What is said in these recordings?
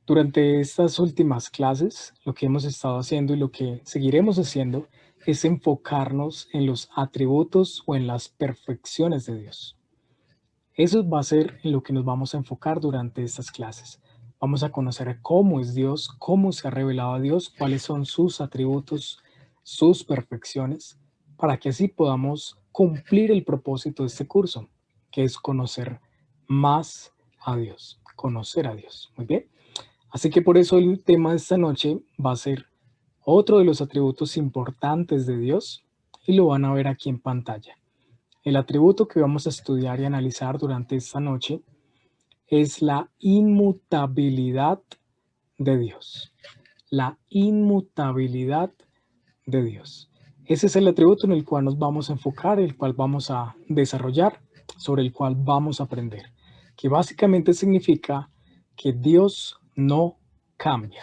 Durante estas últimas clases, lo que hemos estado haciendo y lo que seguiremos haciendo es enfocarnos en los atributos o en las perfecciones de Dios. Eso va a ser en lo que nos vamos a enfocar durante estas clases. Vamos a conocer cómo es Dios, cómo se ha revelado a Dios, cuáles son sus atributos, sus perfecciones, para que así podamos cumplir el propósito de este curso, que es conocer más a Dios, conocer a Dios. Muy bien. Así que por eso el tema de esta noche va a ser otro de los atributos importantes de Dios y lo van a ver aquí en pantalla. El atributo que vamos a estudiar y analizar durante esta noche es la inmutabilidad de Dios. La inmutabilidad de Dios. Ese es el atributo en el cual nos vamos a enfocar, el cual vamos a desarrollar, sobre el cual vamos a aprender, que básicamente significa que Dios no cambia.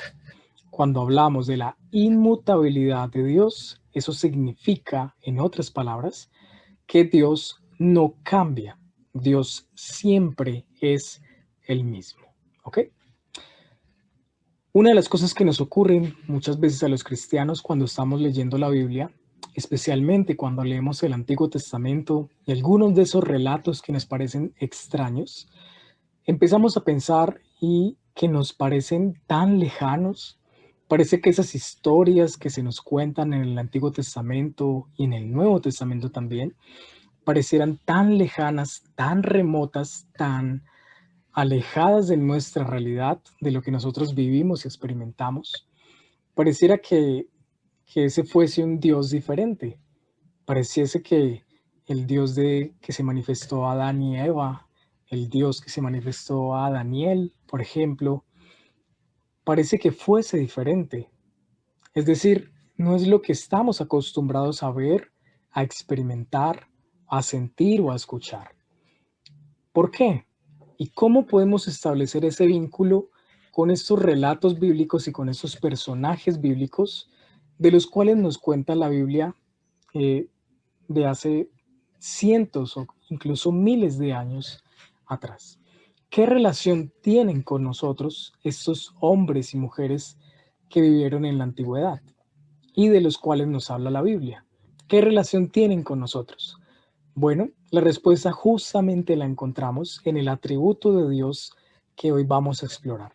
Cuando hablamos de la inmutabilidad de Dios, eso significa, en otras palabras, que Dios no cambia. Dios siempre es el mismo. ¿Ok? Una de las cosas que nos ocurren muchas veces a los cristianos cuando estamos leyendo la Biblia, especialmente cuando leemos el Antiguo Testamento y algunos de esos relatos que nos parecen extraños, empezamos a pensar y que nos parecen tan lejanos. Parece que esas historias que se nos cuentan en el Antiguo Testamento y en el Nuevo Testamento también, parecieran tan lejanas, tan remotas, tan alejadas de nuestra realidad, de lo que nosotros vivimos y experimentamos. Pareciera que ese fuese un Dios diferente. Pareciese que el Dios que se manifestó a Adán y Eva, el Dios que se manifestó a Daniel, por ejemplo, parece que fuese diferente. Es decir, no es lo que estamos acostumbrados a ver, a experimentar, a sentir o a escuchar. ¿Por qué? ¿Y cómo podemos establecer ese vínculo con estos relatos bíblicos y con esos personajes bíblicos de los cuales nos cuenta la Biblia eh, de hace cientos o incluso miles de años atrás? ¿Qué relación tienen con nosotros estos hombres y mujeres que vivieron en la antigüedad y de los cuales nos habla la Biblia? ¿Qué relación tienen con nosotros? Bueno, la respuesta justamente la encontramos en el atributo de Dios que hoy vamos a explorar,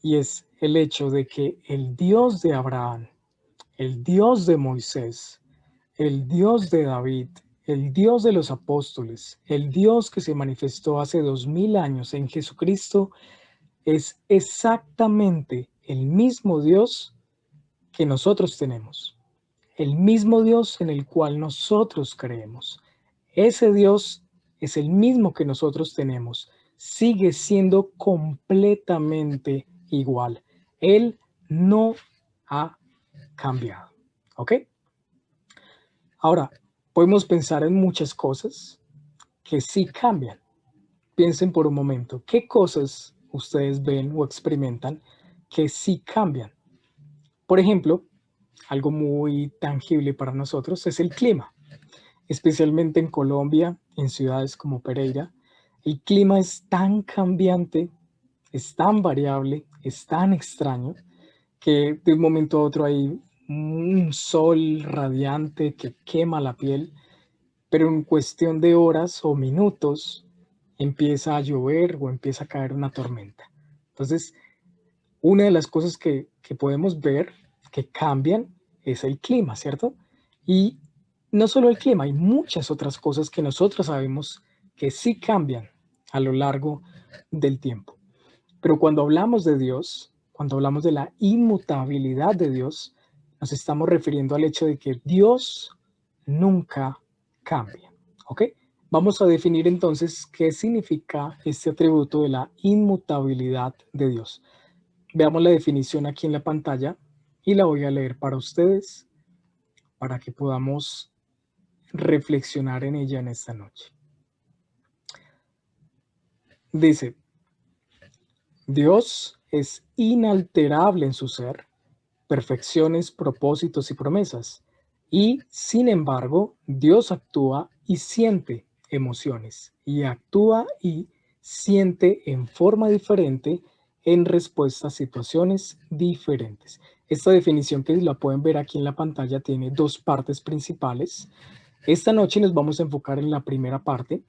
y es el hecho de que el Dios de Abraham, el Dios de Moisés, el Dios de David, el Dios de los apóstoles, el Dios que se manifestó hace 2000 años en Jesucristo, es exactamente el mismo Dios que nosotros tenemos, el mismo Dios en el cual nosotros creemos. Ese Dios es el mismo que nosotros tenemos, sigue siendo completamente igual. Él no ha cambiado. ¿Ok? Ahora, podemos pensar en muchas cosas que sí cambian. Piensen por un momento, ¿qué cosas ustedes ven o experimentan que sí cambian? Por ejemplo, algo muy tangible para nosotros es el clima, especialmente en Colombia, en ciudades como Pereira. El clima es tan cambiante, es tan variable, es tan extraño, que de un momento a otro hay un sol radiante que quema la piel, pero en cuestión de horas o minutos empieza a llover o empieza a caer una tormenta. Entonces, una de las cosas que podemos ver que cambian es el clima, ¿cierto? Y no solo el clima, hay muchas otras cosas que nosotros sabemos que sí cambian a lo largo del tiempo. Pero cuando hablamos de Dios, cuando hablamos de la inmutabilidad de Dios, nos estamos refiriendo al hecho de que Dios nunca cambia. ¿Ok? Vamos a definir entonces qué significa este atributo de la inmutabilidad de Dios. Veamos la definición aquí en la pantalla y la voy a leer para ustedes para que podamos reflexionar en ella en esta noche. Dice, Dios es inalterable en su ser, perfecciones, propósitos y promesas. Y, sin embargo, Dios actúa y siente emociones. Y actúa y siente en forma diferente en respuesta a situaciones diferentes. Esta definición que la pueden ver aquí en la pantalla tiene dos partes principales. Esta noche nos vamos a enfocar en la primera parte,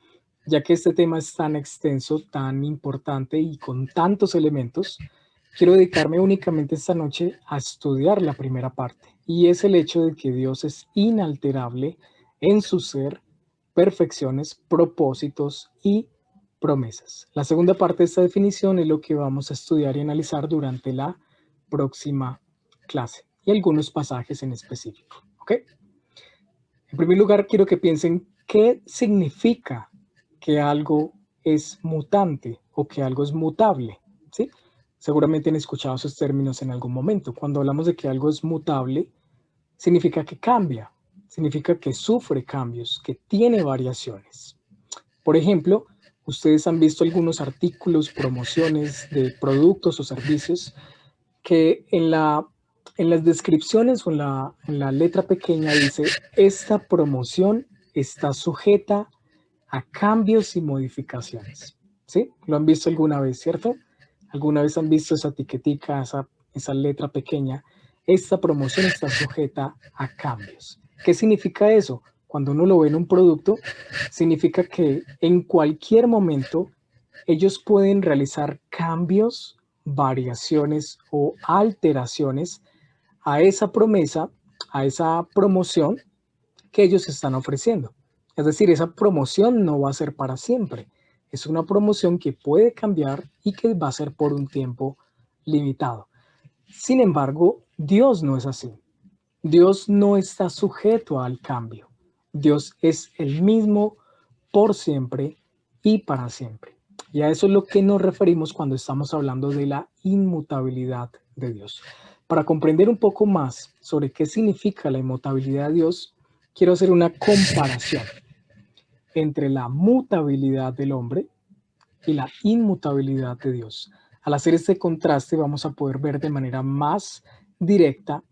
ya que este tema es tan extenso, tan importante y con tantos elementos. Quiero dedicarme únicamente esta noche a estudiar la primera parte, y es el hecho de que Dios es inalterable en su ser, perfecciones, propósitos y promesas. La segunda parte de esta definición es lo que vamos a estudiar y analizar durante la próxima clase y algunos pasajes en específico. ¿Ok? En primer lugar, quiero que piensen qué significa que algo es mutante o que algo es mutable, ¿sí? Seguramente han escuchado esos términos en algún momento. Cuando hablamos de que algo es mutable, significa que cambia, significa que sufre cambios, que tiene variaciones. Por ejemplo, ustedes han visto algunos artículos, promociones de productos o servicios que en las descripciones o en la letra pequeña dice, esta promoción está sujeta a cambios y modificaciones. ¿Sí? ¿Lo han visto alguna vez, cierto? ¿Alguna vez han visto esa etiquetica, esa letra pequeña? Esta promoción está sujeta a cambios. ¿Qué significa eso? Cuando uno lo ve en un producto, significa que en cualquier momento ellos pueden realizar cambios, variaciones o alteraciones a esa promesa, a esa promoción que ellos están ofreciendo. Es decir, esa promoción no va a ser para siempre. Es una promoción que puede cambiar y que va a ser por un tiempo limitado. Sin embargo, Dios no es así. Dios no está sujeto al cambio. Dios es el mismo por siempre y para siempre. Y a eso es lo que nos referimos cuando estamos hablando de la inmutabilidad de Dios. Para comprender un poco más sobre qué significa la inmutabilidad de Dios, quiero hacer una comparación entre la mutabilidad del hombre y la inmutabilidad de Dios. Al hacer este contraste vamos a poder ver de manera más directa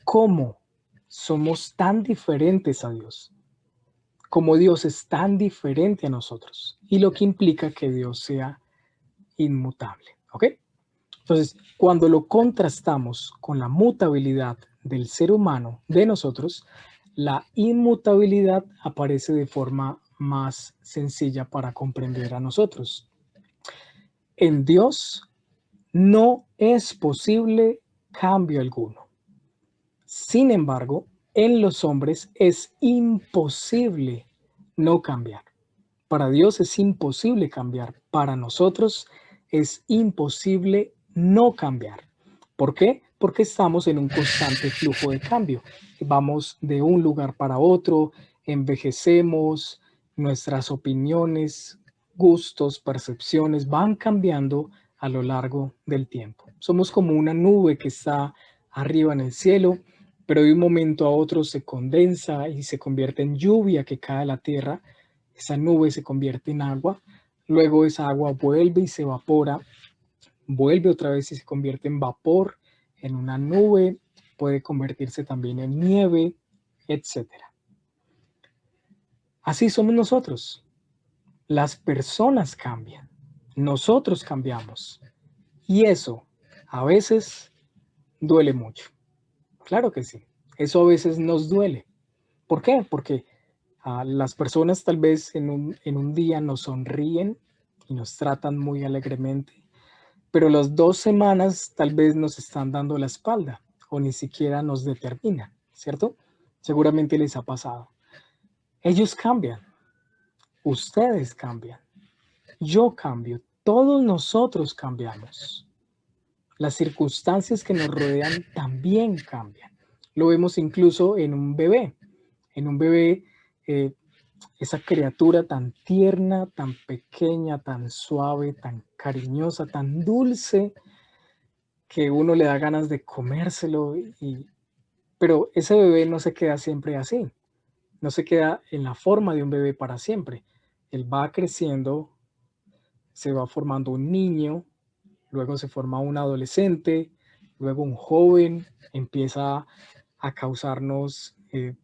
cómo somos tan diferentes a Dios, cómo Dios es tan diferente a nosotros y lo que implica que Dios sea inmutable. ¿Ok? Entonces, cuando lo contrastamos con la mutabilidad del ser humano, de nosotros, la inmutabilidad aparece de forma más sencilla para comprender a nosotros. En Dios no es posible cambio alguno. Sin embargo, en los hombres es imposible no cambiar. Para Dios es imposible cambiar. Para nosotros es imposible no cambiar. ¿Por qué? Porque estamos en un constante flujo de cambio. Vamos de un lugar para otro, envejecemos, nuestras opiniones, gustos, percepciones van cambiando a lo largo del tiempo. Somos como una nube que está arriba en el cielo, pero de un momento a otro se condensa y se convierte en lluvia que cae a la tierra. Esa nube se convierte en agua, luego esa agua vuelve y se evapora, vuelve otra vez y se convierte en vapor, en una nube, puede convertirse también en nieve, etcétera. Así somos nosotros. Las personas cambian, nosotros cambiamos y eso a veces duele mucho. Claro que sí, eso a veces nos duele. ¿Por qué? Porque las personas tal vez en un día nos sonríen y nos tratan muy alegremente, pero las 2 semanas tal vez nos están dando la espalda o ni siquiera nos determinan, ¿cierto? Seguramente les ha pasado. Ellos cambian, ustedes cambian, yo cambio, todos nosotros cambiamos. Las circunstancias que nos rodean también cambian. Lo vemos incluso en un bebé. En un bebé, esa criatura tan tierna, tan pequeña, tan suave, tan cariñosa, tan dulce, que uno le da ganas de comérselo. Pero ese bebé no se queda siempre así. No se queda en la forma de un bebé para siempre. Él va creciendo, se va formando un niño, luego se forma un adolescente, luego un joven, empieza a causarnos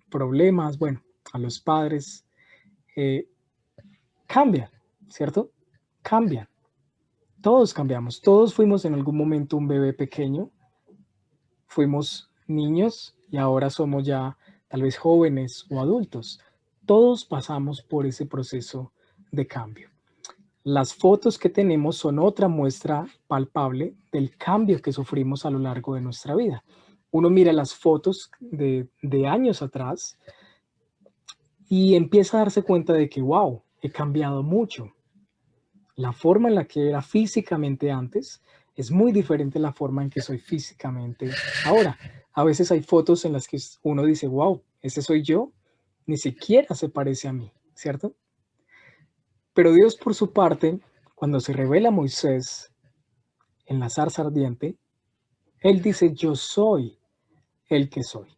problemas, bueno, a los padres, eh, cambian, ¿cierto? Cambian. Todos cambiamos, todos fuimos en algún momento un bebé pequeño, fuimos niños y ahora somos ya tal vez jóvenes o adultos. Todos pasamos por ese proceso de cambio. Las fotos que tenemos son otra muestra palpable del cambio que sufrimos a lo largo de nuestra vida. Uno mira las fotos de años atrás y empieza a darse cuenta de que, wow, he cambiado mucho. La forma en la que era físicamente antes es muy diferente a la forma en que soy físicamente ahora. A veces hay fotos en las que uno dice, wow, ese soy yo, ni siquiera se parece a mí, ¿cierto? Pero Dios por su parte, cuando se revela a Moisés en la zarza ardiente, Él dice, yo soy el que soy.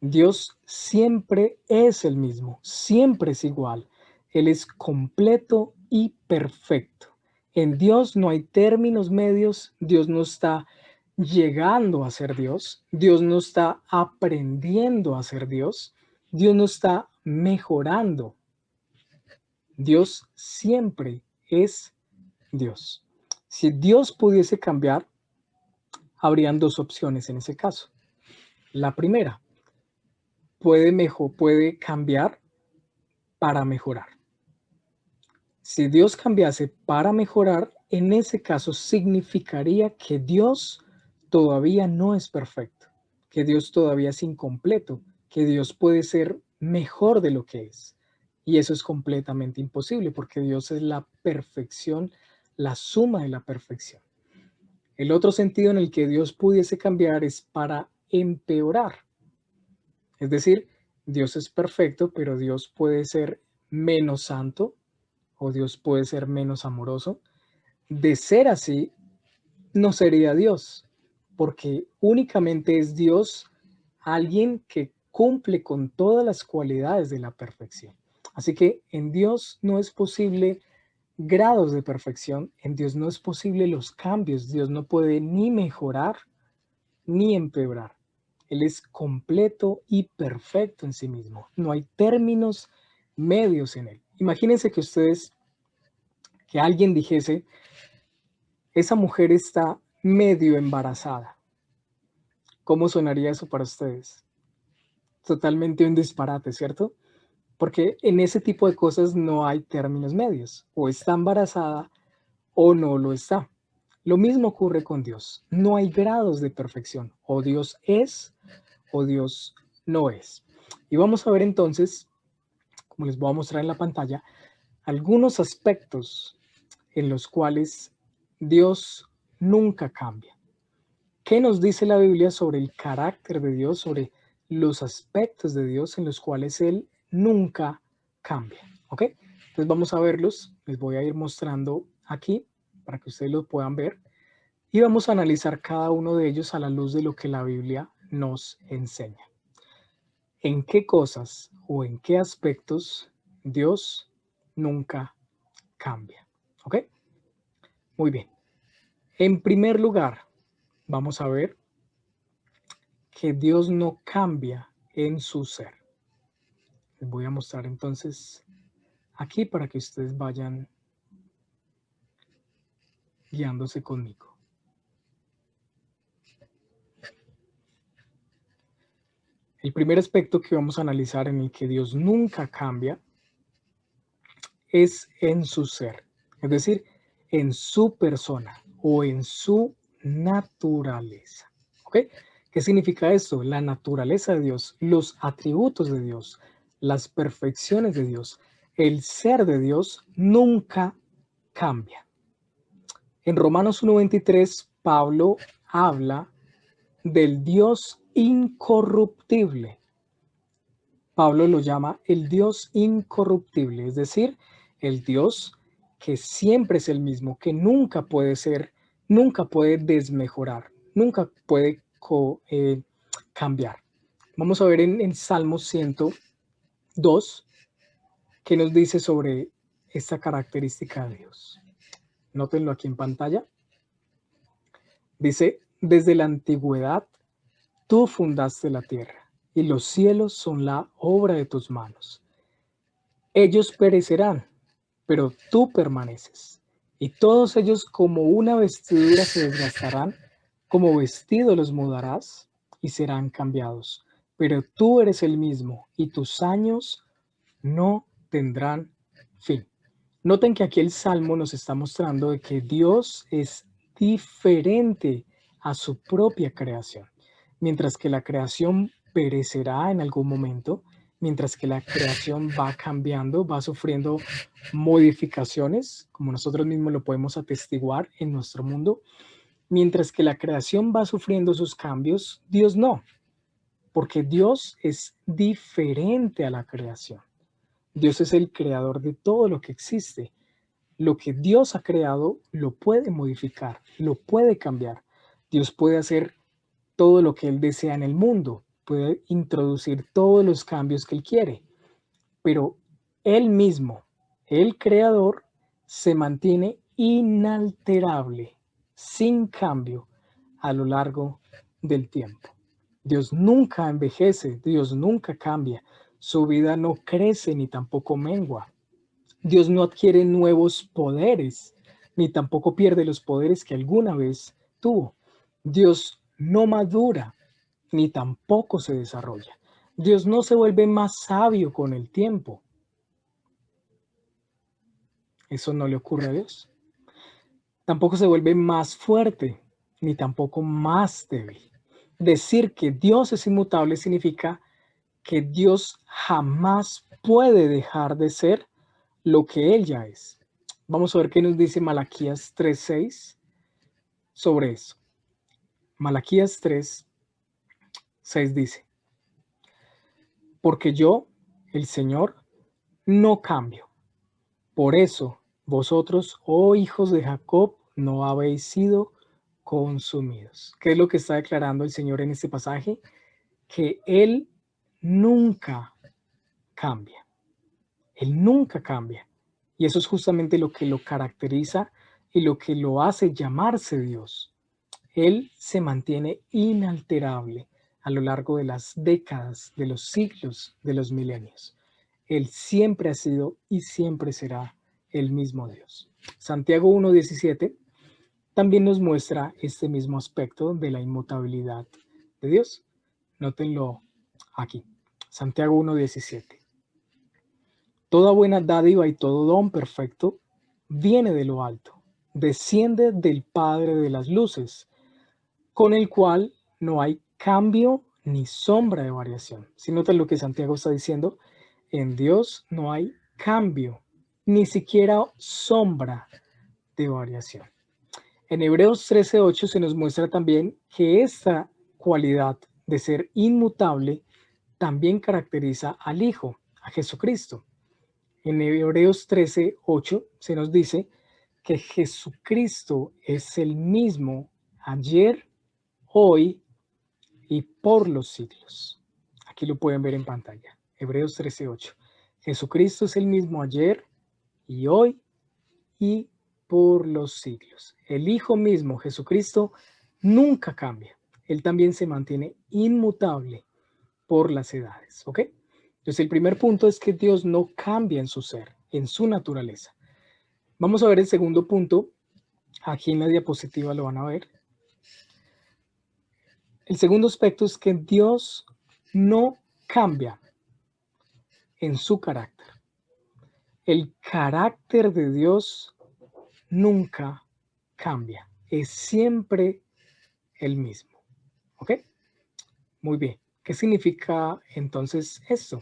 Dios siempre es el mismo, siempre es igual. Él es completo y perfecto. En Dios no hay términos medios, Dios no está llegando a ser Dios, Dios no está aprendiendo a ser Dios, Dios no está mejorando. Dios siempre es Dios. Si Dios pudiese cambiar, habrían dos opciones en ese caso. La primera, puede cambiar para mejorar. Si Dios cambiase para mejorar, en ese caso significaría que Dios todavía no es perfecto, que Dios todavía es incompleto, que Dios puede ser mejor de lo que es. Y eso es completamente imposible porque Dios es la perfección, la suma de la perfección. El otro sentido en el que Dios pudiese cambiar es para empeorar. Es decir, Dios es perfecto, pero Dios puede ser menos santo o Dios puede ser menos amoroso. De ser así, no sería Dios, porque únicamente es Dios alguien que cumple con todas las cualidades de la perfección. Así que en Dios no es posible grados de perfección, en Dios no es posible los cambios, Dios no puede ni mejorar ni empeorar. Él es completo y perfecto en sí mismo. No hay términos medios en él. Imagínense que alguien dijese, esa mujer está medio embarazada. ¿Cómo sonaría eso para ustedes? Totalmente un disparate, ¿cierto? Porque en ese tipo de cosas no hay términos medios. O está embarazada o no lo está. Lo mismo ocurre con Dios. No hay grados de perfección. O Dios es o Dios no es. Y vamos a ver entonces, como les voy a mostrar en la pantalla, algunos aspectos en los cuales Dios nunca cambia. ¿Qué nos dice la Biblia sobre el carácter de Dios, sobre los aspectos de Dios en los cuales Él nunca cambia? ¿Ok? Entonces vamos a verlos. Les voy a ir mostrando aquí para que ustedes los puedan ver. Y vamos a analizar cada uno de ellos a la luz de lo que la Biblia nos enseña. ¿En qué cosas o en qué aspectos Dios nunca cambia? ¿Ok? Muy bien. En primer lugar, vamos a ver que Dios no cambia en su ser. Les voy a mostrar entonces aquí para que ustedes vayan guiándose conmigo. El primer aspecto que vamos a analizar en el que Dios nunca cambia es en su ser, es decir, en su persona o en su naturaleza. ¿Ok? ¿Qué significa esto? La naturaleza de Dios, los atributos de Dios, las perfecciones de Dios, el ser de Dios nunca cambia. En Romanos 1:23, Pablo habla del Dios incorruptible. Pablo lo llama el Dios incorruptible, es decir, el Dios que siempre es el mismo, que nunca puede ser, nunca puede desmejorar, nunca puede cambiar. Vamos a ver en Salmo 102 qué nos dice sobre esta característica de Dios. Nótenlo aquí en pantalla. Dice, desde la antigüedad tú fundaste la tierra y los cielos son la obra de tus manos. Ellos perecerán, pero tú permaneces y todos ellos como una vestidura se desgastarán, como vestido los mudarás y serán cambiados. Pero tú eres el mismo y tus años no tendrán fin. Noten que aquí el Salmo nos está mostrando de que Dios es diferente a su propia creación. Mientras que la creación perecerá en algún momento, mientras que la creación va cambiando, va sufriendo modificaciones, como nosotros mismos lo podemos atestiguar en nuestro mundo, mientras que la creación va sufriendo sus cambios, Dios no, porque Dios es diferente a la creación. Dios es el creador de todo lo que existe. Lo que Dios ha creado lo puede modificar, lo puede cambiar. Dios puede hacer todo lo que Él desea en el mundo, puede introducir todos los cambios que Él quiere, pero Él mismo, el creador, se mantiene inalterable, sin cambio, a lo largo del tiempo. Dios nunca envejece, Dios nunca cambia, su vida no crece ni tampoco mengua. Dios no adquiere nuevos poderes, ni tampoco pierde los poderes que alguna vez tuvo. Dios no madura, ni tampoco se desarrolla. Dios no se vuelve más sabio con el tiempo. Eso no le ocurre a Dios. Tampoco se vuelve más fuerte, ni tampoco más débil. Decir que Dios es inmutable significa que Dios jamás puede dejar de ser lo que Él ya es. Vamos a ver qué nos dice Malaquías 3:6 sobre eso. Malaquías 3:6 dice: porque yo, el Señor, no cambio. Por eso vosotros, oh hijos de Jacob, no habéis sido consumidos. ¿Qué es lo que está declarando el Señor en este pasaje? Que Él nunca cambia. Él nunca cambia. Y eso es justamente lo que lo caracteriza y lo que lo hace llamarse Dios. Él se mantiene inalterable a lo largo de las décadas, de los siglos, de los milenios. Él siempre ha sido y siempre será el mismo Dios. Santiago 1:17 también nos muestra este mismo aspecto de la inmutabilidad de Dios. Nótenlo aquí. Santiago 1:17. Toda buena dádiva y todo don perfecto viene de lo alto, desciende del Padre de las luces, con el cual no hay cambio ni sombra de variación. Si notan lo que Santiago está diciendo, en Dios no hay cambio, ni siquiera sombra de variación. En Hebreos 13:8 se nos muestra también que esta cualidad de ser inmutable también caracteriza al Hijo, a Jesucristo. En Hebreos 13:8 se nos dice que Jesucristo es el mismo ayer, hoy y por los siglos. Aquí lo pueden ver en pantalla. Hebreos 13:8. Jesucristo es el mismo ayer y hoy y por los siglos. El Hijo mismo, Jesucristo, nunca cambia. Él también se mantiene inmutable por las edades. ¿Ok? Entonces el primer punto es que Dios no cambia en su ser, en su naturaleza. Vamos a ver el segundo punto. Aquí en la diapositiva lo van a ver. El segundo aspecto es que Dios no cambia en su carácter. El carácter de Dios nunca cambia. Es siempre el mismo. ¿Ok? Muy bien. ¿Qué significa entonces esto?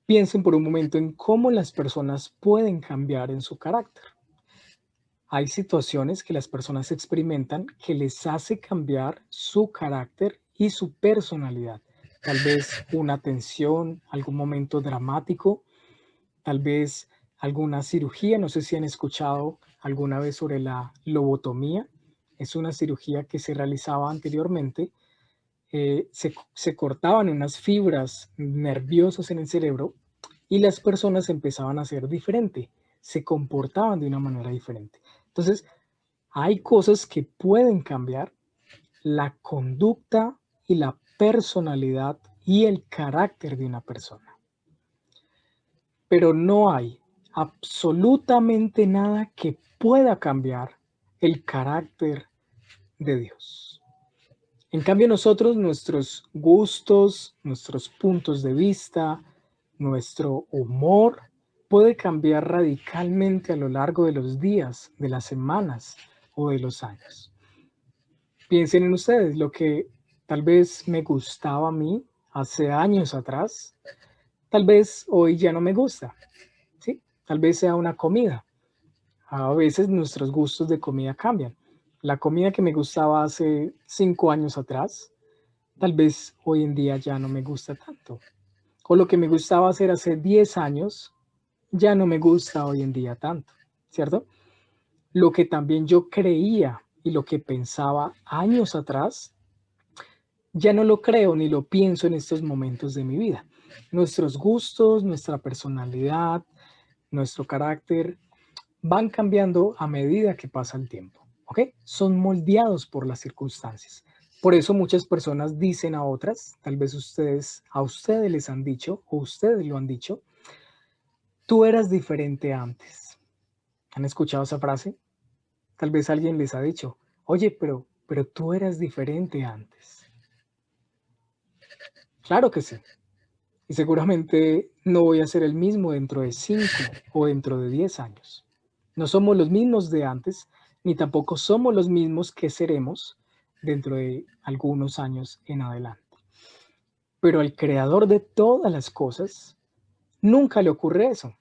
Piensen por un momento en cómo las personas pueden cambiar en su carácter. Hay situaciones que las personas experimentan que les hace cambiar su carácter y su personalidad. Tal vez una tensión, algún momento dramático, tal vez alguna cirugía. No sé si han escuchado alguna vez sobre la lobotomía. Es una cirugía que se realizaba anteriormente. Se cortaban unas fibras nerviosas en el cerebro y las personas empezaban a ser diferente, se comportaban de una manera diferente. Entonces, hay cosas que pueden cambiar la conducta y la personalidad y el carácter de una persona. Pero no hay absolutamente nada que pueda cambiar el carácter de Dios. En cambio, nosotros, nuestros gustos, nuestros puntos de vista, nuestro humor puede cambiar radicalmente a lo largo de los días, de las semanas o de los años. Piensen en ustedes, lo que tal vez me gustaba a mí hace años atrás, tal vez hoy ya no me gusta, ¿sí? Tal vez sea una comida. A veces nuestros gustos de comida cambian. La comida que me gustaba hace 5 años atrás, tal vez hoy en día ya no me gusta tanto. O lo que me gustaba hacer hace 10 años, ya no me gusta hoy en día tanto, ¿cierto? Lo que también yo creía y lo que pensaba años atrás, ya no lo creo ni lo pienso en estos momentos de mi vida. Nuestros gustos, nuestra personalidad, nuestro carácter van cambiando a medida que pasa el tiempo, ¿ok? Son moldeados por las circunstancias. Por eso muchas personas dicen a otras, tal vez a ustedes les han dicho, o ustedes lo han dicho, tú eras diferente antes. ¿Han escuchado esa frase? Tal vez alguien les ha dicho, oye, pero tú eras diferente antes. Claro que sí. Y seguramente no voy a ser el mismo dentro de 5 o dentro de 10 años. No somos los mismos de antes, ni tampoco somos los mismos que seremos dentro de algunos años en adelante. Pero al creador de todas las cosas, nunca le ocurre eso.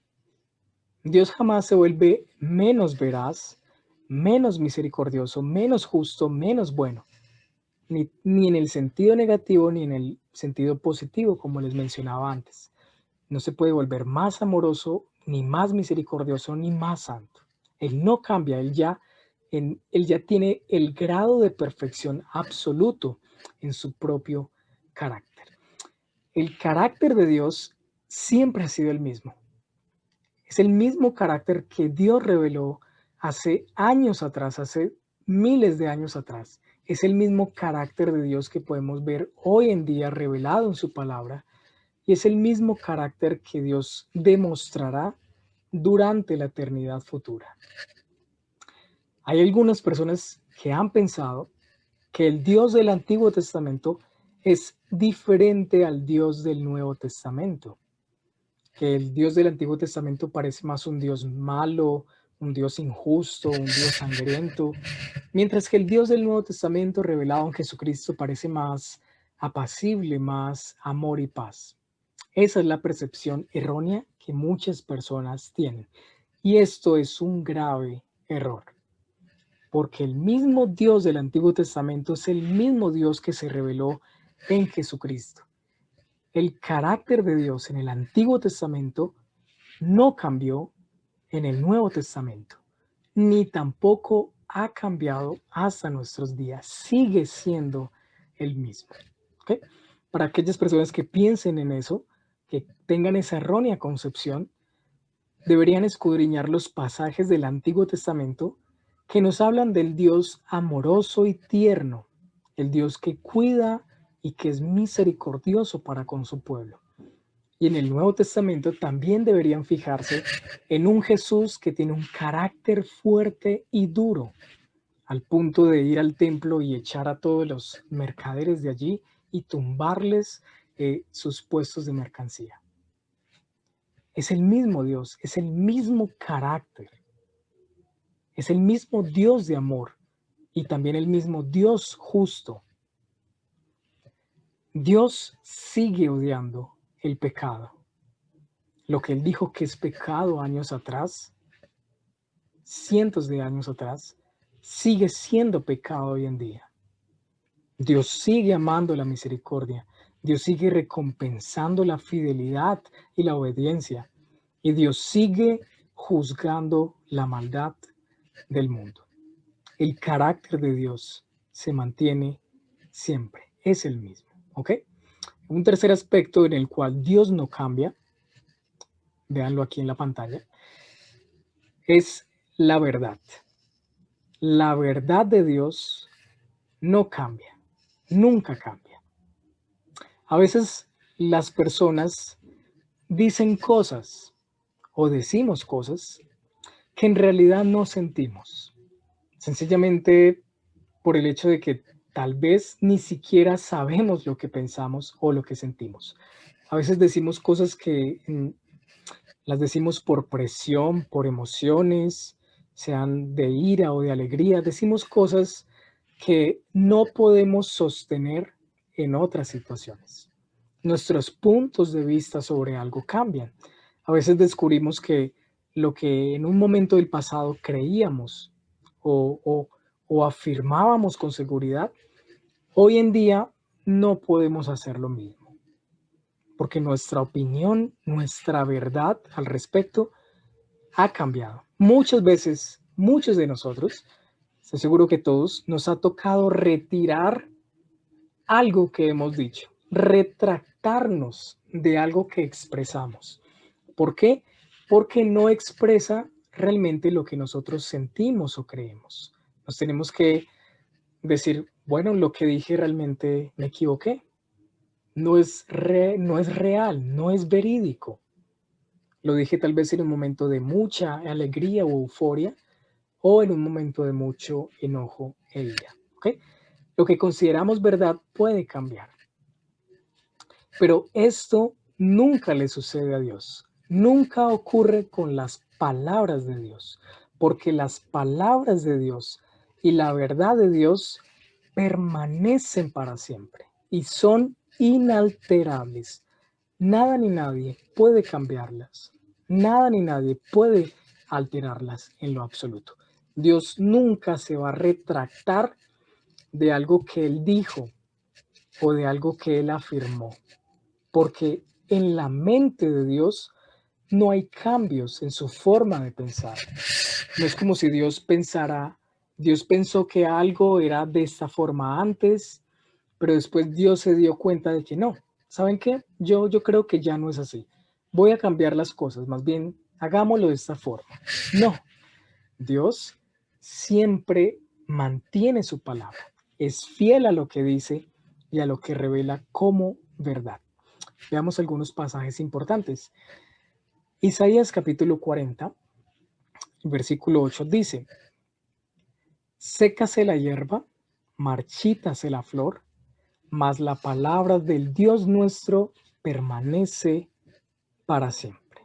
Dios jamás se vuelve menos veraz, menos misericordioso, menos justo, menos bueno, ni en el sentido negativo ni en el sentido positivo, como les mencionaba antes. No se puede volver más amoroso, ni más misericordioso, ni más santo. Él no cambia, él ya tiene el grado de perfección absoluto en su propio carácter. El carácter de Dios siempre ha sido el mismo. Es el mismo carácter que Dios reveló hace años atrás, hace miles de años atrás. Es el mismo carácter de Dios que podemos ver hoy en día revelado en su palabra y es el mismo carácter que Dios demostrará durante la eternidad futura. Hay algunas personas que han pensado que el Dios del Antiguo Testamento es diferente al Dios del Nuevo Testamento, que el Dios del Antiguo Testamento parece más un Dios malo, un Dios injusto, un Dios sangriento, mientras que el Dios del Nuevo Testamento revelado en Jesucristo parece más apacible, más amor y paz. Esa es la percepción errónea que muchas personas tienen. Y esto es un grave error, porque el mismo Dios del Antiguo Testamento es el mismo Dios que se reveló en Jesucristo. El carácter de Dios en el Antiguo Testamento no cambió en el Nuevo Testamento, ni tampoco ha cambiado hasta nuestros días. Sigue siendo el mismo. ¿Okay? Para aquellas personas que piensen en eso, que tengan esa errónea concepción, deberían escudriñar los pasajes del Antiguo Testamento que nos hablan del Dios amoroso y tierno, el Dios que cuida y que es misericordioso para con su pueblo. Y en el Nuevo Testamento también deberían fijarse en un Jesús que tiene un carácter fuerte y duro, al punto de ir al templo y echar a todos los mercaderes de allí y tumbarles sus puestos de mercancía. Es el mismo Dios, es el mismo carácter, es el mismo Dios de amor y también el mismo Dios justo. Dios sigue odiando el pecado. Lo que Él dijo que es pecado años atrás, cientos de años atrás, sigue siendo pecado hoy en día. Dios sigue amando la misericordia. Dios sigue recompensando la fidelidad y la obediencia. Y Dios sigue juzgando la maldad del mundo. El carácter de Dios se mantiene siempre. Es el mismo. ¿Ok? Un tercer aspecto en el cual Dios no cambia, véanlo aquí en la pantalla, es la verdad. La verdad de Dios no cambia. Nunca cambia. A veces las personas dicen cosas o decimos cosas que en realidad no sentimos, sencillamente por el hecho de que tal vez ni siquiera sabemos lo que pensamos o lo que sentimos. A veces decimos cosas que las decimos por presión, por emociones, sean de ira o de alegría. Decimos cosas que no podemos sostener en otras situaciones. Nuestros puntos de vista sobre algo cambian. A veces descubrimos que lo que en un momento del pasado creíamos o, o o afirmábamos con seguridad, hoy en día no podemos hacer lo mismo, porque nuestra opinión, nuestra verdad al respecto ha cambiado. Muchas veces, muchos de nosotros, estoy seguro que todos, nos ha tocado retirar algo que hemos dicho, retractarnos de algo que expresamos. ¿Por qué? Porque no expresa realmente lo que nosotros sentimos o creemos. Nos tenemos que decir, bueno, lo que dije realmente me equivoqué. No es real, no es verídico. Lo dije tal vez en un momento de mucha alegría o euforia o en un momento de mucho enojo e ira. ¿Ok? Lo que consideramos verdad puede cambiar, pero esto nunca le sucede a Dios. Nunca ocurre con las palabras de Dios, porque las palabras de Dios y la verdad de Dios permanecen para siempre y son inalterables. Nada ni nadie puede cambiarlas. Nada ni nadie puede alterarlas en lo absoluto. Dios nunca se va a retractar de algo que Él dijo o de algo que Él afirmó, porque en la mente de Dios no hay cambios en su forma de pensar. No es como si Dios pensó que algo era de esta forma antes, pero después Dios se dio cuenta de que no. ¿Saben qué? Yo creo que ya no es así. Voy a cambiar las cosas, más bien hagámoslo de esta forma. No, Dios siempre mantiene su palabra, es fiel a lo que dice y a lo que revela como verdad. Veamos algunos pasajes importantes. Isaías capítulo 40, versículo 8 dice, sécase la hierba, marchítase la flor, mas la palabra del Dios nuestro permanece para siempre.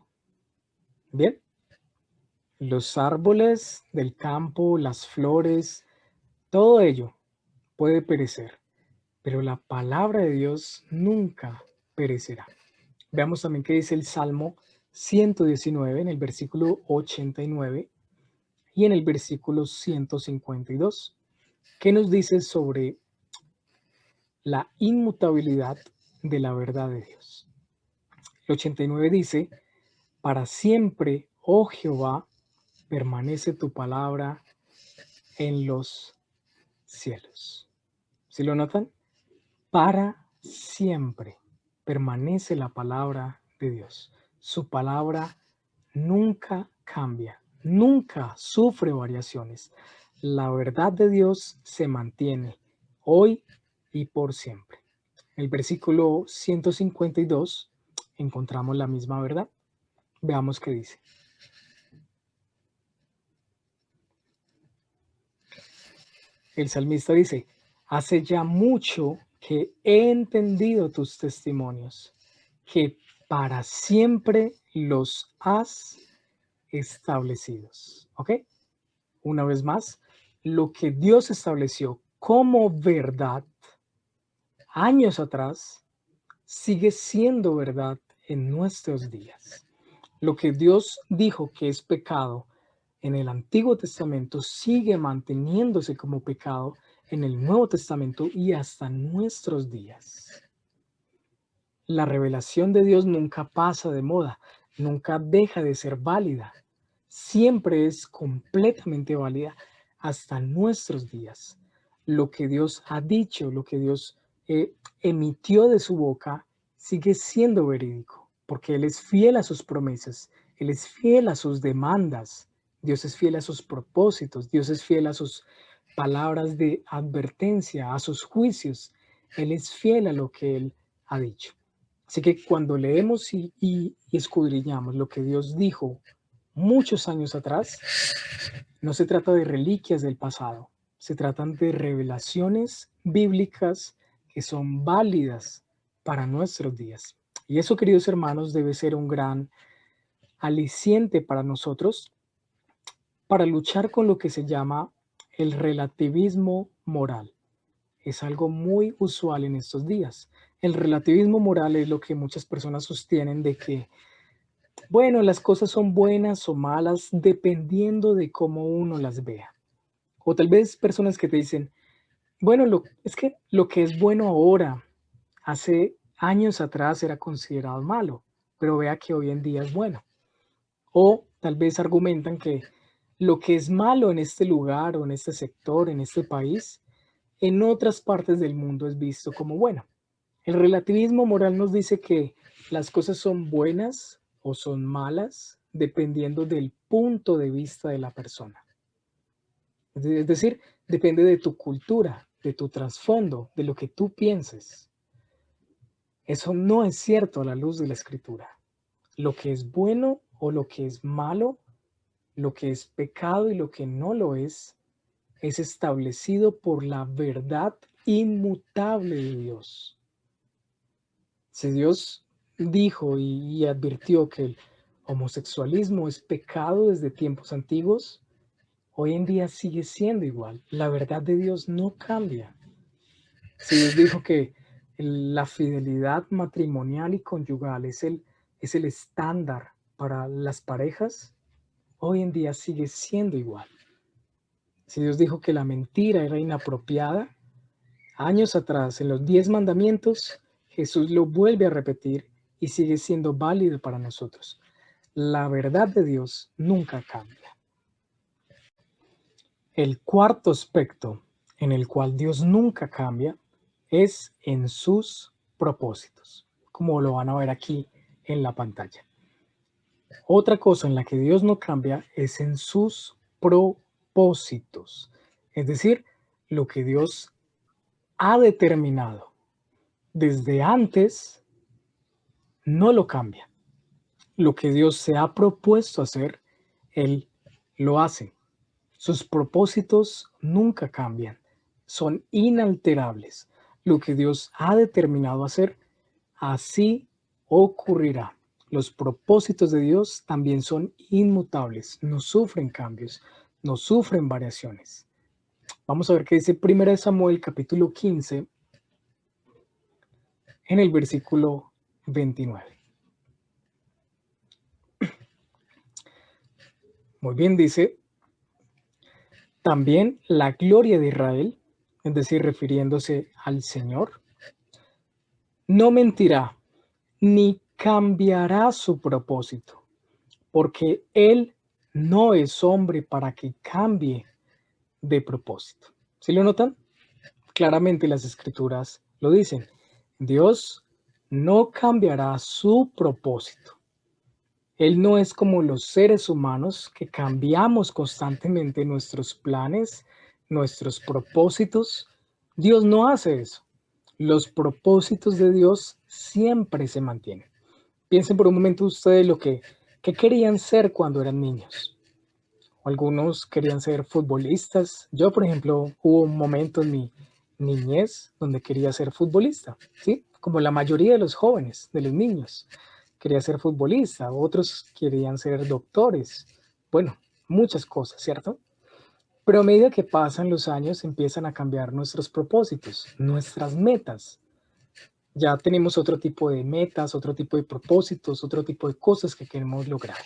Bien, los árboles del campo, las flores, todo ello puede perecer, pero la palabra de Dios nunca perecerá. Veamos también qué dice el Salmo 119 en el versículo 89 y en el versículo 152. ¿Qué nos dice sobre la inmutabilidad de la verdad de Dios? El 89 dice, para siempre, oh Jehová, permanece tu palabra en los cielos. ¿Sí lo notan? Para siempre permanece la palabra de Dios. Su palabra nunca cambia, nunca sufre variaciones. La verdad de Dios se mantiene hoy y por siempre. En el versículo 152 encontramos la misma verdad. Veamos qué dice. El salmista dice, hace ya mucho que he entendido tus testimonios, que para siempre los has establecidos. ¿Ok? Una vez más, lo que Dios estableció como verdad años atrás sigue siendo verdad en nuestros días. Lo que Dios dijo que es pecado en el Antiguo Testamento sigue manteniéndose como pecado en el Nuevo Testamento y hasta nuestros días. La revelación de Dios nunca pasa de moda, nunca deja de ser válida, siempre es completamente válida hasta nuestros días. Lo que Dios ha dicho, lo que Dios emitió de su boca, sigue siendo verídico, porque Él es fiel a sus promesas, Él es fiel a sus demandas, Dios es fiel a sus propósitos, Dios es fiel a sus palabras de advertencia, a sus juicios, Él es fiel a lo que Él ha dicho. Así que cuando leemos y escudriñamos lo que Dios dijo muchos años atrás, no se trata de reliquias del pasado, se tratan de revelaciones bíblicas que son válidas para nuestros días. Y eso, queridos hermanos, debe ser un gran aliciente para nosotros para luchar con lo que se llama el relativismo moral. Es algo muy usual en estos días. El relativismo moral es lo que muchas personas sostienen de que, bueno, las cosas son buenas o malas dependiendo de cómo uno las vea. O tal vez personas que te dicen, bueno, es que lo que es bueno ahora, hace años atrás era considerado malo, pero vea que hoy en día es bueno. O tal vez argumentan que lo que es malo en este lugar o en este sector, en este país, en otras partes del mundo es visto como bueno. El relativismo moral nos dice que las cosas son buenas o son malas dependiendo del punto de vista de la persona. Es decir, depende de tu cultura, de tu trasfondo, de lo que tú pienses. Eso no es cierto a la luz de la escritura. Lo que es bueno o lo que es malo, lo que es pecado y lo que no lo es establecido por la verdad inmutable de Dios. Si Dios dijo y advirtió que el homosexualismo es pecado desde tiempos antiguos, hoy en día sigue siendo igual. La verdad de Dios no cambia. Si Dios dijo que la fidelidad matrimonial y conyugal es el estándar para las parejas, hoy en día sigue siendo igual. Si Dios dijo que la mentira era inapropiada, años atrás, en los 10 mandamientos, Jesús lo vuelve a repetir y sigue siendo válido para nosotros. La verdad de Dios nunca cambia. El cuarto aspecto en el cual Dios nunca cambia es en sus propósitos, como lo van a ver aquí en la pantalla. Otra cosa en la que Dios no cambia es en sus propósitos, es decir, lo que Dios ha determinado desde antes no lo cambia. Lo que Dios se ha propuesto hacer, Él lo hace. Sus propósitos nunca cambian, son inalterables. Lo que Dios ha determinado hacer, así ocurrirá. Los propósitos de Dios también son inmutables, no sufren cambios, no sufren variaciones. Vamos a ver qué dice 1 Samuel capítulo 15 en el versículo 29. Muy bien, dice, también la gloria de Israel, es decir, refiriéndose al Señor, no mentirá ni cambiará su propósito, porque Él no es hombre para que cambie de propósito. ¿Sí lo notan? Claramente las escrituras lo dicen. Dios no cambiará su propósito. Él no es como los seres humanos que cambiamos constantemente nuestros planes, nuestros propósitos. Dios no hace eso. Los propósitos de Dios siempre se mantienen. Piensen por un momento ustedes qué querían ser cuando eran niños. Algunos querían ser futbolistas. Yo, por ejemplo, hubo un momento en mi niñez donde quería ser futbolista, ¿sí? Como la mayoría de los jóvenes, de los niños. Quería ser futbolista, otros querían ser doctores. Bueno, muchas cosas, ¿cierto? Pero a medida que pasan los años empiezan a cambiar nuestros propósitos, nuestras metas. Ya tenemos otro tipo de metas, otro tipo de propósitos, otro tipo de cosas que queremos lograr.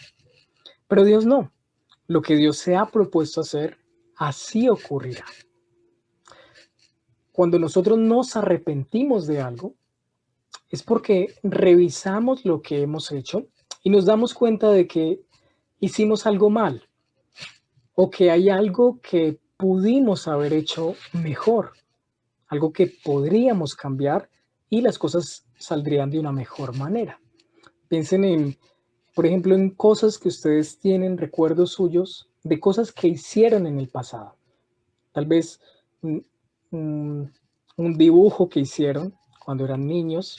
Pero Dios no. Lo que Dios se ha propuesto hacer, así ocurrirá. Cuando nosotros nos arrepentimos de algo, es porque revisamos lo que hemos hecho y nos damos cuenta de que hicimos algo mal o que hay algo que pudimos haber hecho mejor, algo que podríamos cambiar y las cosas saldrían de una mejor manera. Piensen en, por ejemplo, en cosas que ustedes tienen, recuerdos suyos de cosas que hicieron en el pasado. Tal vez un, un dibujo que hicieron cuando eran niños,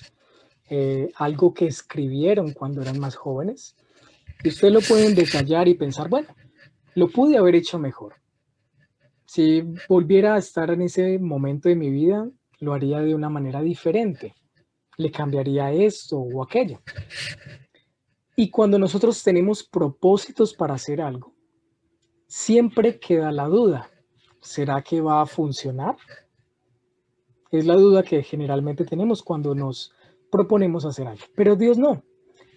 algo que escribieron cuando eran más jóvenes, y ustedes lo pueden detallar y pensar, bueno, lo pude haber hecho mejor. Si volviera a estar en ese momento de mi vida, lo haría de una manera diferente. Le cambiaría esto o aquello. Y cuando nosotros tenemos propósitos para hacer algo, siempre queda la duda. ¿Será que va a funcionar? Es la duda que generalmente tenemos cuando nos proponemos hacer algo. Pero Dios no.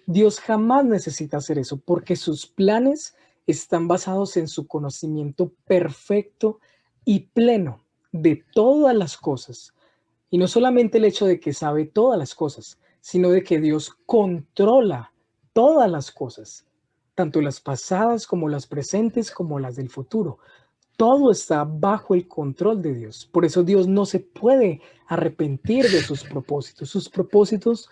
Dios jamás necesita hacer eso porque sus planes están basados en su conocimiento perfecto y pleno de todas las cosas. Y no solamente el hecho de que sabe todas las cosas, sino de que Dios controla todas las cosas, tanto las pasadas como las presentes como las del futuro. Todo está bajo el control de Dios. Por eso Dios no se puede arrepentir de sus propósitos. Sus propósitos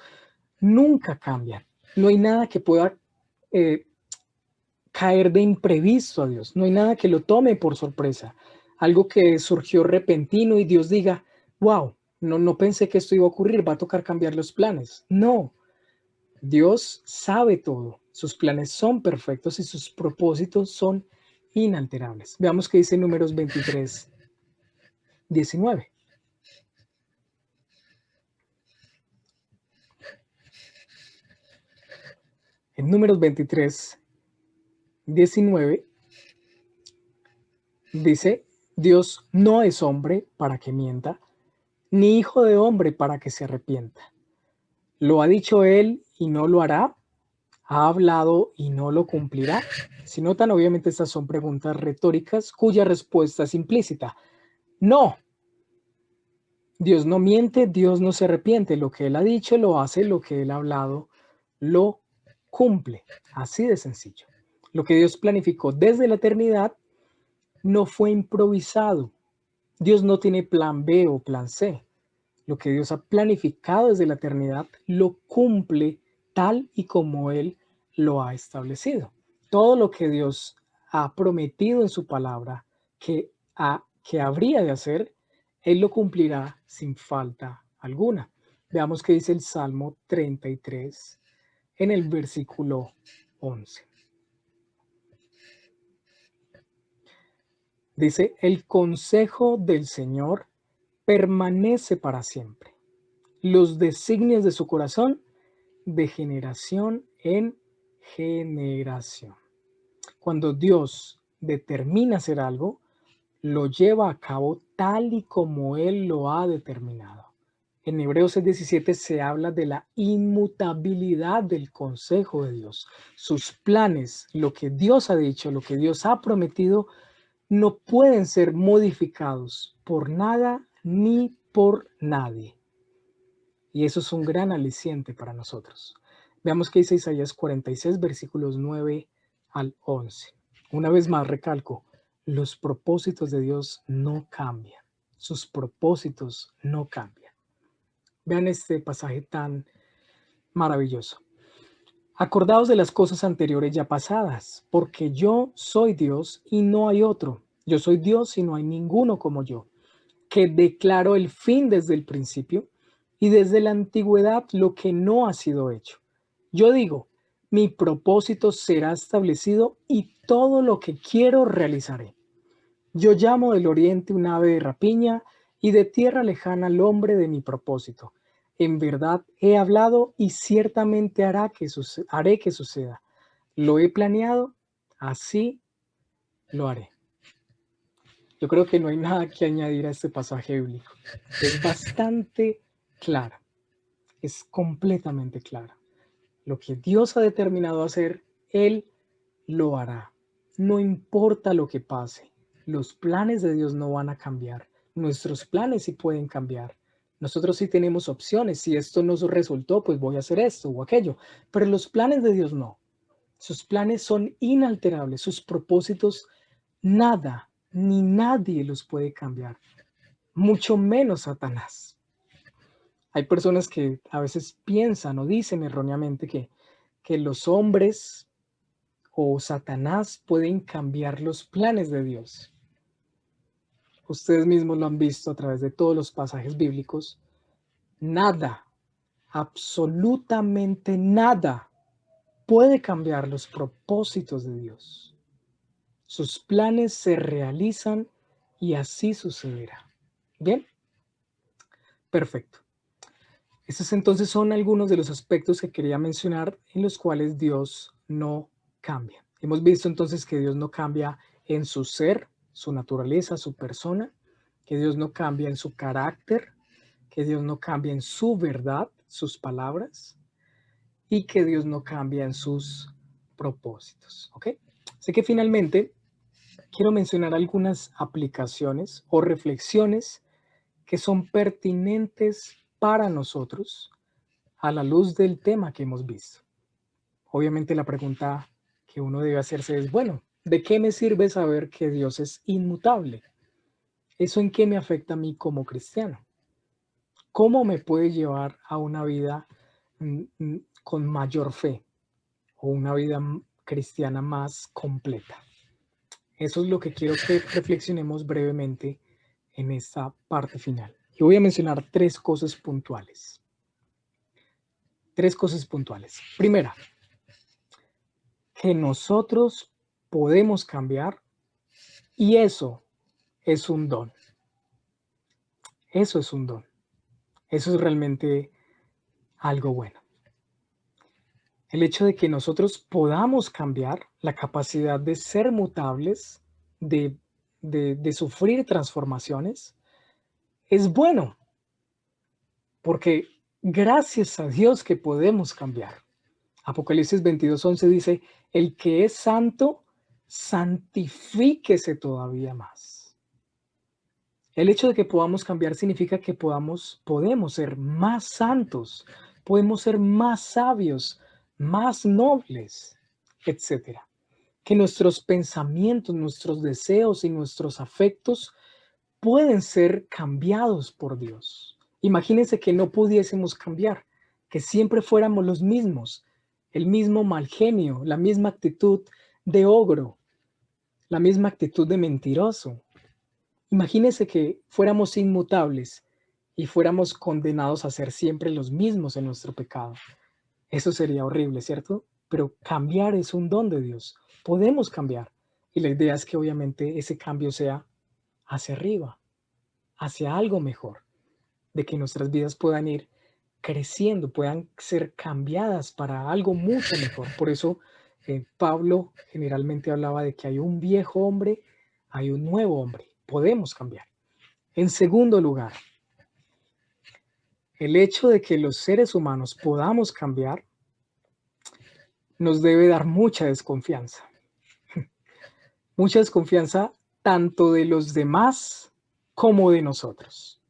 nunca cambian. No hay nada que pueda eh, caer de imprevisto a Dios. No hay nada que lo tome por sorpresa. Algo que surgió repentino y Dios diga, wow, no pensé que esto iba a ocurrir, va a tocar cambiar los planes. No, Dios sabe todo. Sus planes son perfectos y sus propósitos son inalterables. Veamos qué dice Números 23, 19. En Números 23, 19 dice, Dios no es hombre para que mienta, ni hijo de hombre para que se arrepienta. ¿Lo ha dicho él y no lo hará? ¿Ha hablado y no lo cumplirá? Si notan, obviamente estas son preguntas retóricas cuya respuesta es implícita. No, Dios no miente, Dios no se arrepiente. Lo que él ha dicho lo hace, lo que él ha hablado lo cumple. Así de sencillo. Lo que Dios planificó desde la eternidad no fue improvisado. Dios no tiene plan B o plan C. Lo que Dios ha planificado desde la eternidad lo cumple tal y como Él lo ha establecido. Todo lo que Dios ha prometido en su palabra que habría de hacer, Él lo cumplirá sin falta alguna. Veamos qué dice el Salmo 33 en el versículo 11. Dice, el consejo del Señor permanece para siempre, los designios de su corazón de generación en generación. Cuando Dios determina hacer algo, lo lleva a cabo tal y como Él lo ha determinado. En Hebreos 6:17 se habla de la inmutabilidad del consejo de Dios. Sus planes, lo que Dios ha dicho, lo que Dios ha prometido, no pueden ser modificados por nada ni por nadie. Y eso es un gran aliciente para nosotros. Veamos qué dice Isaías 46, versículos 9 al 11. Una vez más recalco, los propósitos de Dios no cambian. Sus propósitos no cambian. Vean este pasaje tan maravilloso. Acordaos de las cosas anteriores ya pasadas, porque yo soy Dios y no hay otro. Yo soy Dios y no hay ninguno como yo, que declaró el fin desde el principio y desde la antigüedad lo que no ha sido hecho. Yo digo, mi propósito será establecido y todo lo que quiero realizaré. Yo llamo del oriente un ave de rapiña y de tierra lejana al hombre de mi propósito. En verdad he hablado y ciertamente haré que suceda. Lo he planeado, así lo haré. Yo creo que no hay nada que añadir a este pasaje bíblico. Es bastante claro, es completamente claro. Lo que Dios ha determinado hacer, Él lo hará. No importa lo que pase, los planes de Dios no van a cambiar. Nuestros planes sí pueden cambiar. Nosotros sí tenemos opciones. Si esto no resultó, pues voy a hacer esto o aquello. Pero los planes de Dios no. Sus planes son inalterables. Sus propósitos, nada ni nadie los puede cambiar. Mucho menos Satanás. Hay personas que a veces piensan o dicen erróneamente que los hombres o Satanás pueden cambiar los planes de Dios. Ustedes mismos lo han visto a través de todos los pasajes bíblicos. Nada, absolutamente nada puede cambiar los propósitos de Dios. Sus planes se realizan y así sucederá. Bien, perfecto. Estos entonces son algunos de los aspectos que quería mencionar en los cuales Dios no cambia. Hemos visto entonces que Dios no cambia en su ser, su naturaleza, su persona, que Dios no cambia en su carácter, que Dios no cambia en su verdad, sus palabras, y que Dios no cambia en sus propósitos. ¿Ok? Así que finalmente quiero mencionar algunas aplicaciones o reflexiones que son pertinentes para nosotros a la luz del tema que hemos visto. Obviamente la pregunta que uno debe hacerse es, bueno, ¿de qué me sirve saber que Dios es inmutable? ¿Eso en qué me afecta a mí como cristiano? ¿Cómo me puede llevar a una vida con mayor fe o una vida cristiana más completa? Eso es lo que quiero que reflexionemos brevemente en esta parte final. Y voy a mencionar tres cosas puntuales. Tres cosas puntuales. Primera, que nosotros podemos cambiar y eso es un don. Eso es un don. Eso es realmente algo bueno. El hecho de que nosotros podamos cambiar, la capacidad de ser mutables, de sufrir transformaciones, es bueno, porque gracias a Dios que podemos cambiar. Apocalipsis 22:11 dice, el que es santo, santifíquese todavía más. El hecho de que podamos cambiar significa que podemos ser más santos, podemos ser más sabios, más nobles, etcétera. Que nuestros pensamientos, nuestros deseos y nuestros afectos pueden ser cambiados por Dios. Imagínense que no pudiésemos cambiar, que siempre fuéramos los mismos, el mismo mal genio, la misma actitud de ogro, la misma actitud de mentiroso. Imagínense que fuéramos inmutables y fuéramos condenados a ser siempre los mismos en nuestro pecado. Eso sería horrible, ¿cierto? Pero cambiar es un don de Dios. Podemos cambiar. Y la idea es que obviamente ese cambio sea hacia arriba, hacia algo mejor, de que nuestras vidas puedan ir creciendo, puedan ser cambiadas para algo mucho mejor. Por eso Pablo generalmente hablaba de que hay un viejo hombre, hay un nuevo hombre. Podemos cambiar. En segundo lugar, el hecho de que los seres humanos podamos cambiar nos debe dar mucha desconfianza. Mucha desconfianza tanto de los demás como de nosotros.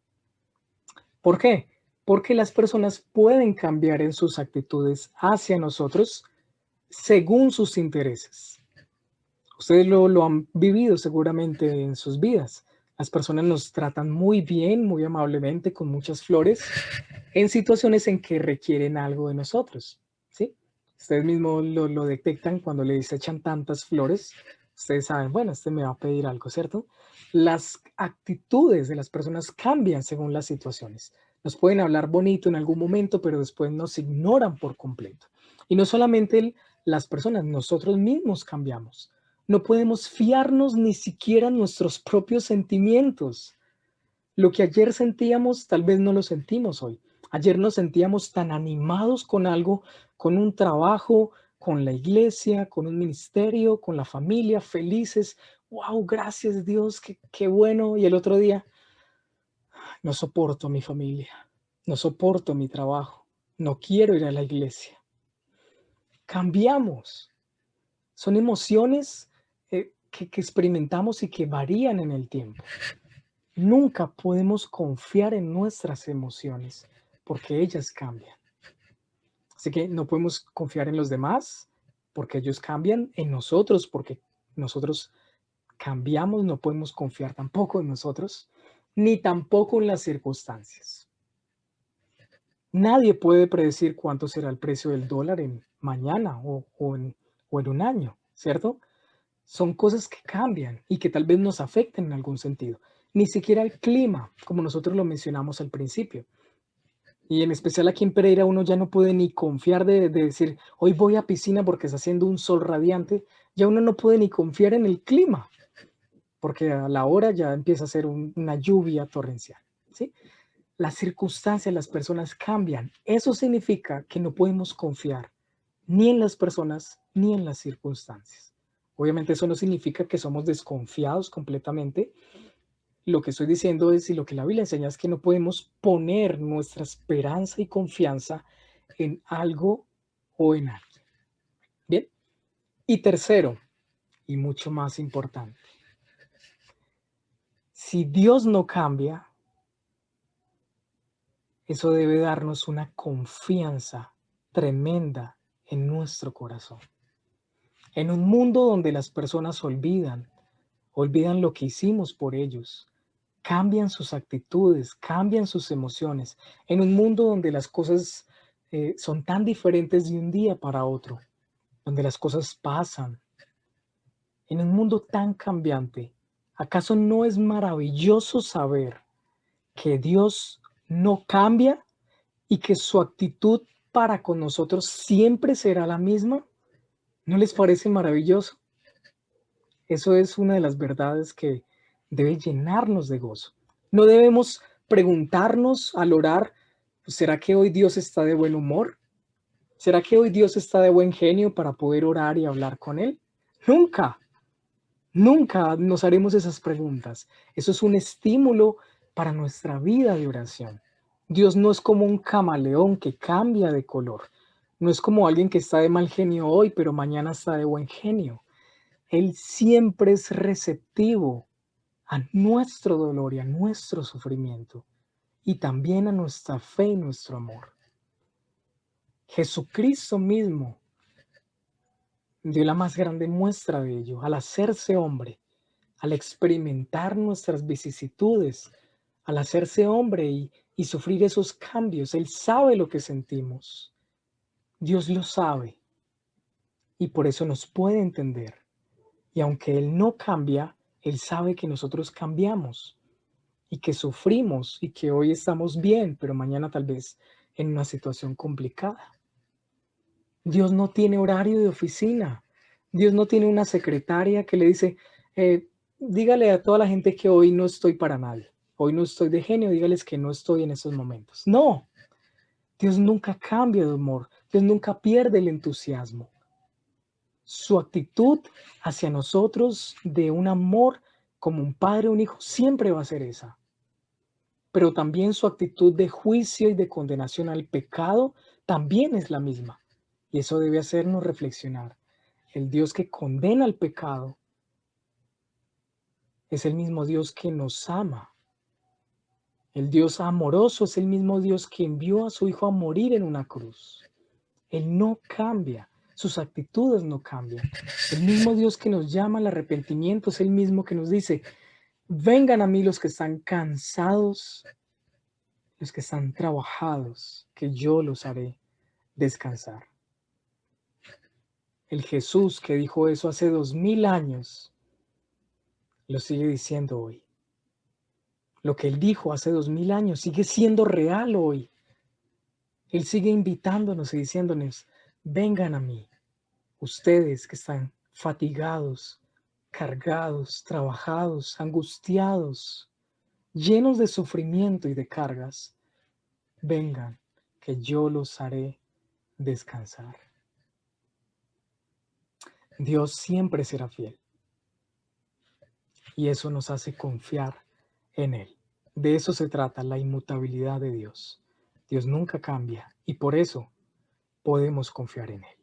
¿Por qué? Porque las personas pueden cambiar en sus actitudes hacia nosotros según sus intereses. Ustedes lo han vivido seguramente en sus vidas. Las personas nos tratan muy bien, muy amablemente, con muchas flores, en situaciones en que requieren algo de nosotros, ¿sí? Ustedes mismos lo detectan cuando les echan tantas flores. Ustedes saben, bueno, este me va a pedir algo, ¿cierto? Las actitudes de las personas cambian según las situaciones. Nos pueden hablar bonito en algún momento, pero después nos ignoran por completo. Y no solamente las personas, nosotros mismos cambiamos. No podemos fiarnos ni siquiera en nuestros propios sentimientos. Lo que ayer sentíamos, tal vez no lo sentimos hoy. Ayer nos sentíamos tan animados con algo, con un trabajo, con la iglesia, con un ministerio, con la familia, felices. ¡Wow! Gracias Dios, qué bueno. Y el otro día, no soporto a mi familia, no soporto mi trabajo, no quiero ir a la iglesia. Cambiamos. Son emociones que experimentamos y que varían en el tiempo. Nunca podemos confiar en nuestras emociones porque ellas cambian. Así que no podemos confiar en los demás porque ellos cambian, en nosotros porque nosotros cambiamos, no podemos confiar tampoco en nosotros, ni tampoco en las circunstancias. Nadie puede predecir cuánto será el precio del dólar en mañana o en un año, ¿cierto? Son cosas que cambian y que tal vez nos afecten en algún sentido. Ni siquiera el clima, como nosotros lo mencionamos al principio. Y en especial aquí en Pereira uno ya no puede ni confiar de decir, hoy voy a piscina porque está haciendo un sol radiante. Ya uno no puede ni confiar en el clima, porque a la hora ya empieza a ser una lluvia torrencial, ¿sí? Las circunstancias, las personas cambian. Eso significa que no podemos confiar ni en las personas ni en las circunstancias. Obviamente eso no significa que somos desconfiados completamente. Lo que estoy diciendo es, y lo que la Biblia enseña es que no podemos poner nuestra esperanza y confianza en algo o en alguien. Bien. Y tercero, y mucho más importante, si Dios no cambia, eso debe darnos una confianza tremenda en nuestro corazón. En un mundo donde las personas olvidan lo que hicimos por ellos, cambian sus actitudes, cambian sus emociones, en un mundo donde las cosas son tan diferentes de un día para otro, donde las cosas pasan, en un mundo tan cambiante, ¿acaso no es maravilloso saber que Dios no cambia y que su actitud para con nosotros siempre será la misma? ¿No les parece maravilloso? Eso es una de las verdades que debe llenarnos de gozo. No debemos preguntarnos al orar, ¿será que hoy Dios está de buen humor? ¿Será que hoy Dios está de buen genio para poder orar y hablar con Él? Nunca, nunca nos haremos esas preguntas. Eso es un estímulo para nuestra vida de oración. Dios no es como un camaleón que cambia de color. No es como alguien que está de mal genio hoy, pero mañana está de buen genio. Él siempre es receptivo a nuestro dolor y a nuestro sufrimiento, y también a nuestra fe y nuestro amor. Jesucristo mismo dio la más grande muestra de ello al hacerse hombre, al experimentar nuestras vicisitudes, al hacerse hombre y sufrir esos cambios. Él sabe lo que sentimos. Dios lo sabe y por eso nos puede entender. Y aunque Él no cambia, Él sabe que nosotros cambiamos y que sufrimos y que hoy estamos bien, pero mañana tal vez en una situación complicada. Dios no tiene horario de oficina. Dios no tiene una secretaria que le dice, dígale a toda la gente que hoy no estoy para nadie. Hoy no estoy de genio, dígales que no estoy en esos momentos. No, Dios nunca cambia de humor. Dios nunca pierde el entusiasmo. Su actitud hacia nosotros de un amor como un padre o un hijo siempre va a ser esa. Pero también su actitud de juicio y de condenación al pecado también es la misma. Y eso debe hacernos reflexionar. El Dios que condena al pecado es el mismo Dios que nos ama. El Dios amoroso es el mismo Dios que envió a su Hijo a morir en una cruz. Él no cambia, sus actitudes no cambian. El mismo Dios que nos llama al arrepentimiento es el mismo que nos dice, vengan a mí los que están cansados, los que están trabajados, que yo los haré descansar. El Jesús que dijo eso hace 2000 años, lo sigue diciendo hoy. Lo que Él dijo hace 2000 años sigue siendo real hoy. Él sigue invitándonos y diciéndonos, vengan a mí, ustedes que están fatigados, cargados, trabajados, angustiados, llenos de sufrimiento y de cargas, vengan, que yo los haré descansar. Dios siempre será fiel y eso nos hace confiar en Él. De eso se trata la inmutabilidad de Dios. Dios nunca cambia y por eso podemos confiar en Él.